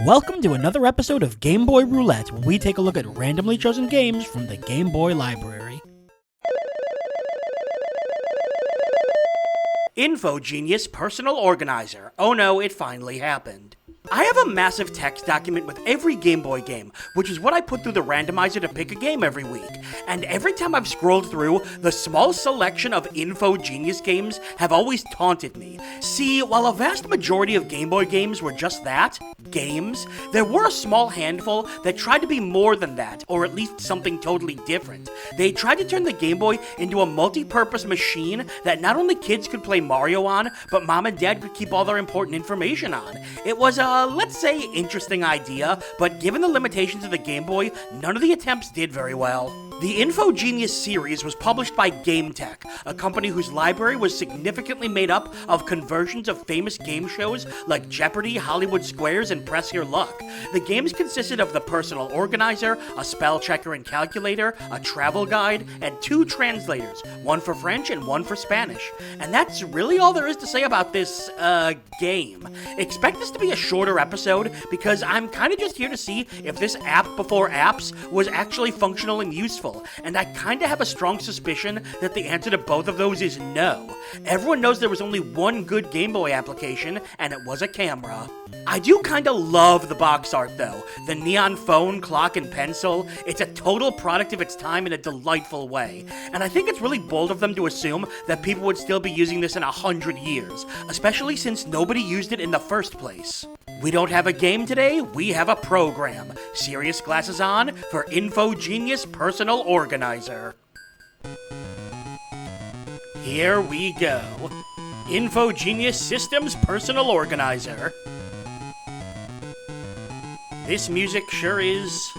Welcome to another episode of Game Boy Roulette, where we take a look at randomly chosen games from the Game Boy library. InfoGenius Personal Organizer. Oh no, it finally happened. I have a massive text document with every Game Boy game, which is what I put through the randomizer to pick a game every week. And every time I've scrolled through, the small selection of InfoGenius games have always taunted me. See, while a vast majority of Game Boy games were just that, games, there were a small handful that tried to be more than that, or at least something totally different. They tried to turn the Game Boy into a multi-purpose machine that not only kids could play Mario on, but mom and dad could keep all their important information on. It was a, let's say, interesting idea, but given the limitations of the Game Boy, none of the attempts did very well. The InfoGenius series was published by GameTech, a company whose library was significantly made up of conversions of famous game shows like Jeopardy, Hollywood Squares, and Press Your Luck. The games consisted of the Personal Organizer, a spell checker and calculator, a travel guide, and 2 translators, one for French and one for Spanish. And that's really all there is to say about this, game. Expect this to be a shorter episode, because I'm kind of just here to see if this app before apps was actually functional and useful. And I kind of have a strong suspicion that the answer to both of those is no. Everyone knows there was only one good Game Boy application, and it was a camera. I do kind of love the box art though. The neon phone, clock, and pencil. It's a total product of its time in a delightful way. And I think it's really bold of them to assume that people would still be using this in 100 years, especially since nobody used it in the first place. We don't have a game today, we have a program. Serious glasses on for InfoGenius Personal Organizer. Here we go. InfoGenius Systems Personal Organizer. This music sure is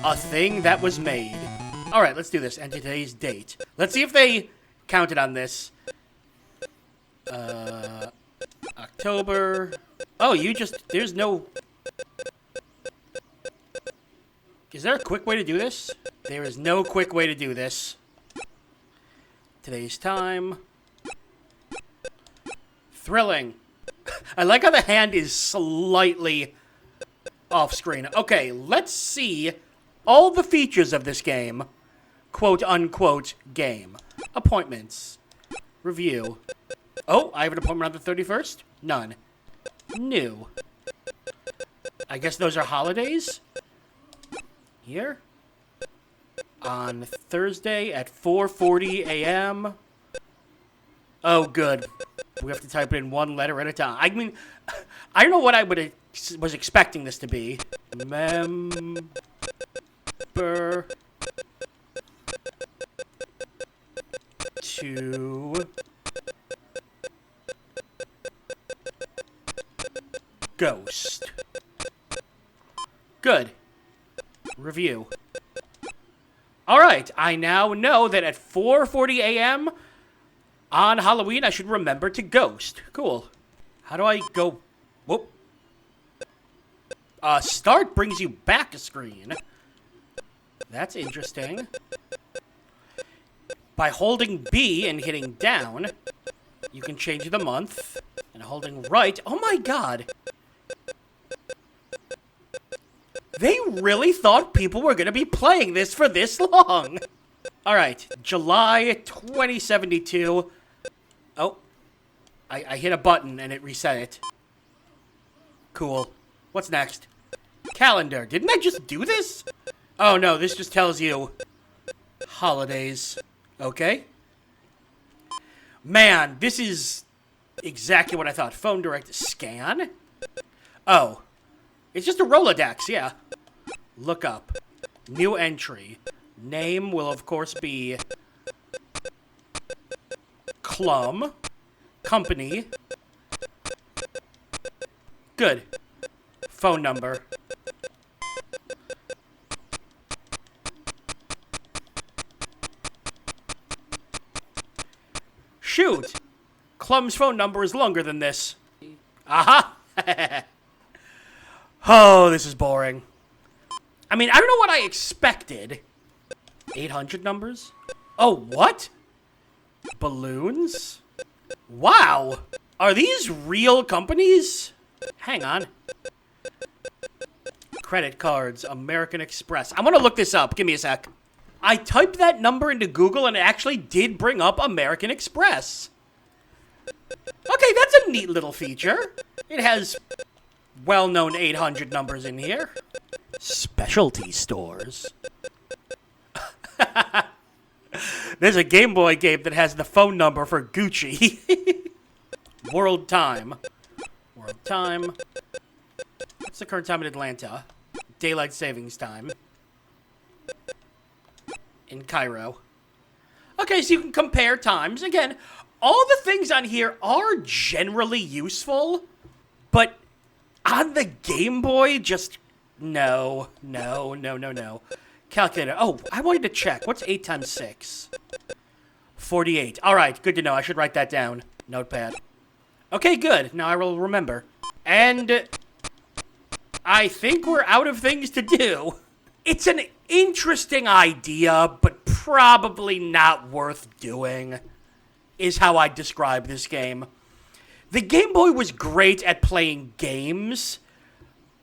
a thing that was made. Alright, let's do this. Enter today's date. Let's see if they counted on this. October. Oh, there's no... Is there a quick way to do this? There is no quick way to do this. Today's time. Thrilling. I like how the hand is slightly off screen. Okay, let's see all the features of this game. Quote unquote game. Appointments. Review. Oh, I have an appointment on the 31st? None. New. I guess those are holidays? Here? On Thursday at 4:40 a.m. Oh, good. We have to type it in one letter at a time. I mean, I don't know what I was expecting this to be. Member... to... Ghost. Good. Review. Alright, I now know that at 4:40 a.m. on Halloween, I should remember to ghost. Cool. How do I go... Whoop. Start brings you back a screen. That's interesting. By holding B and hitting down, you can change the month. And holding right... Oh my god! They really thought people were going to be playing this for this long. All right, July 2072. Oh, I hit a button and it reset it. Cool. What's next? Calendar. Didn't I just do this? Oh no, this just tells you holidays. Okay. Man, this is exactly what I thought. Phone direct scan. Oh. It's just a Rolodex, yeah. Look up. New entry. Name will, of course, be... Clum. Company. Good. Phone number. Shoot! Clum's phone number is longer than this. Aha! Oh, this is boring. I mean, I don't know what I expected. 800 numbers? Oh, what? Balloons? Wow. Are these real companies? Hang on. Credit cards, American Express. I want to look this up. Give me a sec. I typed that number into Google and it actually did bring up American Express. Okay, that's a neat little feature. It has well-known 800 numbers in here. Specialty stores. There's a Game Boy game that has the phone number for Gucci. World time. World time. What's the current time in Atlanta? Daylight savings time. In Cairo. Okay, so you can compare times. Again, all the things on here are generally useful, but on the Game Boy, just no. Calculator. Oh, I wanted to check. What's 8 times 6? 48. All right, good to know. I should write that down. Notepad. Okay, good. Now I will remember. And I think we're out of things to do. It's an interesting idea, but probably not worth doing, is how I describe this game. The Game Boy was great at playing games,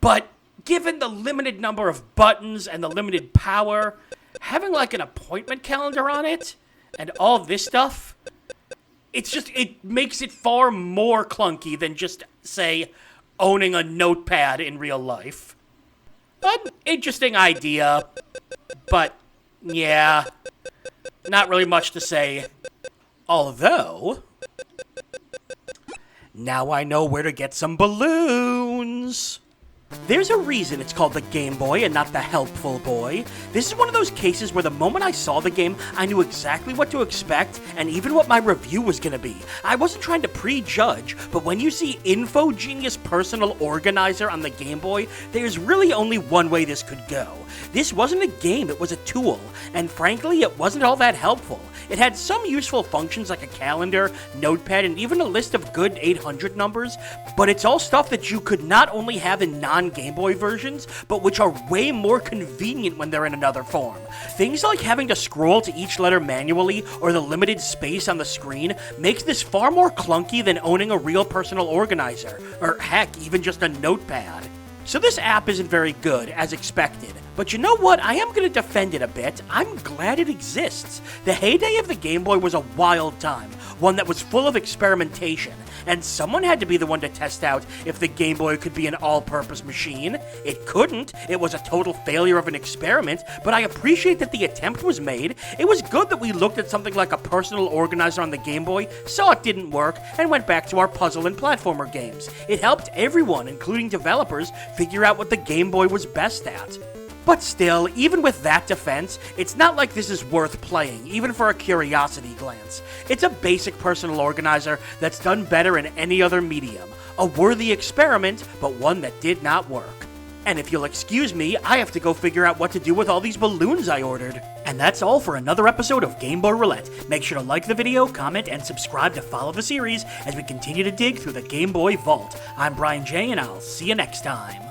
but given the limited number of buttons and the limited power, having like an appointment calendar on it and all this stuff, it makes it far more clunky than just, say, owning a notepad in real life. An interesting idea, but yeah, not really much to say. Although, now I know where to get some balloons. There's a reason it's called the Game Boy and not the Helpful Boy. This is one of those cases where the moment I saw the game, I knew exactly what to expect and even what my review was going to be. I wasn't trying to prejudge, but when you see InfoGenius Personal Organizer on the Game Boy, there's really only one way this could go. This wasn't a game, it was a tool, and frankly, it wasn't all that helpful. It had some useful functions like a calendar, notepad, and even a list of good 800 numbers, but it's all stuff that you could not only have in non-Game Boy versions, but which are way more convenient when they're in another form. Things like having to scroll to each letter manually or the limited space on the screen makes this far more clunky than owning a real personal organizer, or heck, even just a notepad. So this app isn't very good, as expected. But you know what? I am going to defend it a bit. I'm glad it exists. The heyday of the Game Boy was a wild time, one that was full of experimentation, and someone had to be the one to test out if the Game Boy could be an all-purpose machine. It couldn't. It was a total failure of an experiment, but I appreciate that the attempt was made. It was good that we looked at something like a personal organizer on the Game Boy, saw it didn't work, and went back to our puzzle and platformer games. It helped everyone, including developers, figure out what the Game Boy was best at. But still, even with that defense, it's not like this is worth playing, even for a curiosity glance. It's a basic personal organizer that's done better in any other medium. A worthy experiment, but one that did not work. And if you'll excuse me, I have to go figure out what to do with all these balloons I ordered. And that's all for another episode of Game Boy Roulette. Make sure to like the video, comment, and subscribe to follow the series as we continue to dig through the Game Boy vault. I'm BrianJ, and I'll see you next time.